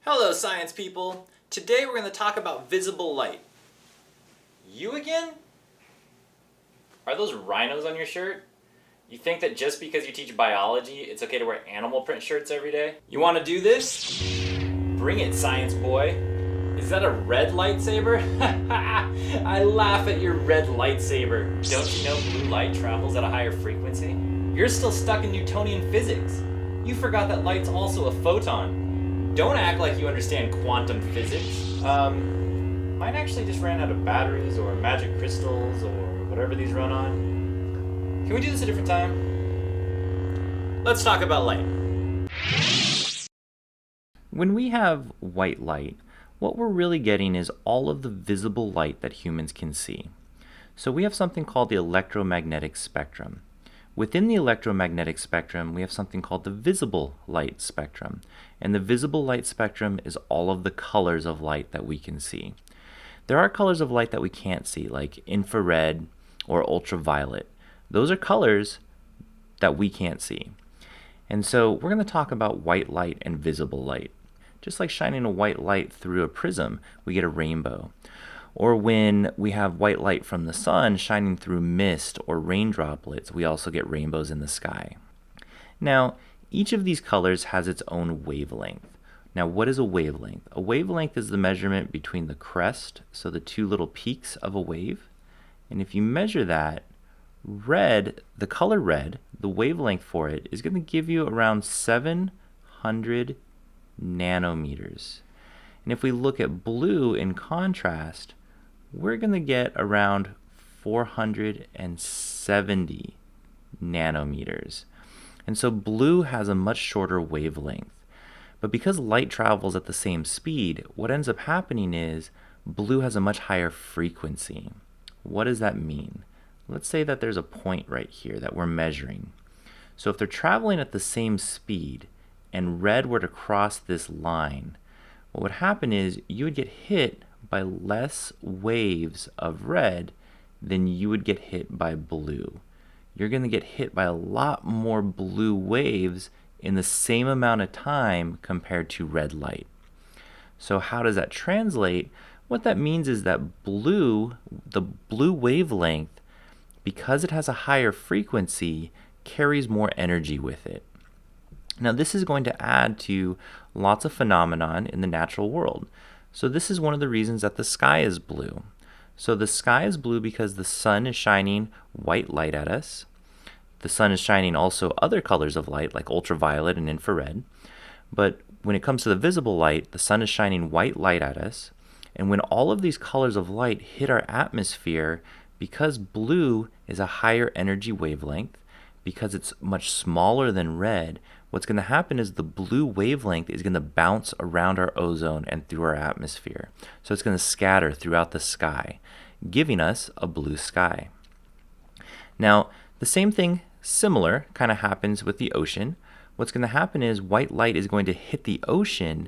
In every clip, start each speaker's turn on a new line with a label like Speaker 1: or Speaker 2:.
Speaker 1: Hello science people! Today we're going to talk about visible light. You again? Are those rhinos on your shirt? You think that just because you teach biology, it's okay to wear animal print shirts every day? You want to do this? Bring it, science boy! Is that a red lightsaber? I laugh at your red lightsaber. Don't you know blue light travels at a higher frequency? You're still stuck in Newtonian physics. You forgot that light's also a photon. Don't act like you understand quantum physics. Mine actually just ran out of batteries or magic crystals or whatever these run on. Can we do this a different time? Let's talk about light.
Speaker 2: When we have white light, what we're really getting is all of the visible light that humans can see. So we have something called the electromagnetic spectrum. Within the electromagnetic spectrum, we have something called the visible light spectrum. And the visible light spectrum is all of the colors of light that we can see. There are colors of light that we can't see, like infrared or ultraviolet. Those are colors that we can't see. And so we're going to talk about white light and visible light. Just like shining a white light through a prism, we get a rainbow. Or when we have white light from the sun shining through mist or rain droplets, we also get rainbows in the sky. Now, each of these colors has its own wavelength. Now, what is a wavelength? A wavelength is the measurement between the crest, so the two little peaks of a wave. And if you measure that, red, the color red, the wavelength for it is going to give you around 700 nanometers. And if we look at blue in contrast, we're going to get around 470 nanometers. And so blue has a much shorter wavelength. But because light travels at the same speed, what ends up happening is blue has a much higher frequency. What does that mean? Let's say that there's a point right here that we're measuring. So if they're traveling at the same speed and red were to cross this line, what would happen is you would get hit by less waves of red than you would get hit by blue. You're going to get hit by a lot more blue waves in the same amount of time compared to red light. So how does that translate? What that means is that the blue wavelength, because it has a higher frequency, carries more energy with it. Now this is going to add to lots of phenomenon in the natural world. So this is one of the reasons that the sky is blue. So the sky is blue because the sun is shining white light at us. The sun is shining also other colors of light like ultraviolet and infrared. But when it comes to the visible light, the sun is shining white light at us. And when all of these colors of light hit our atmosphere, because blue is a higher energy wavelength, because it's much smaller than red, what's going to happen is the blue wavelength is going to bounce around our ozone and through our atmosphere. So it's going to scatter throughout the sky, giving us a blue sky. Now, the same thing, similar, kind of happens with the ocean. What's going to happen is white light is going to hit the ocean,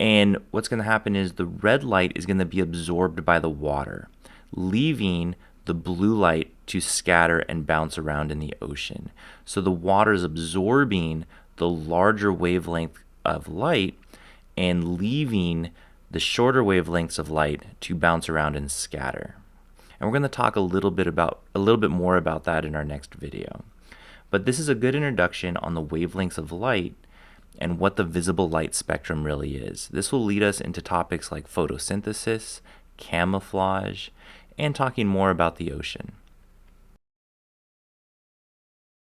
Speaker 2: and what's going to happen is the red light is going to be absorbed by the water, leaving the blue light to scatter and bounce around in the ocean. So the water is absorbing the larger wavelength of light and leaving the shorter wavelengths of light to bounce around and scatter. And we're going to talk a little bit more about that in our next video. But this is a good introduction on the wavelengths of light and what the visible light spectrum really is. This will lead us into topics like photosynthesis, camouflage, and talking more about the ocean.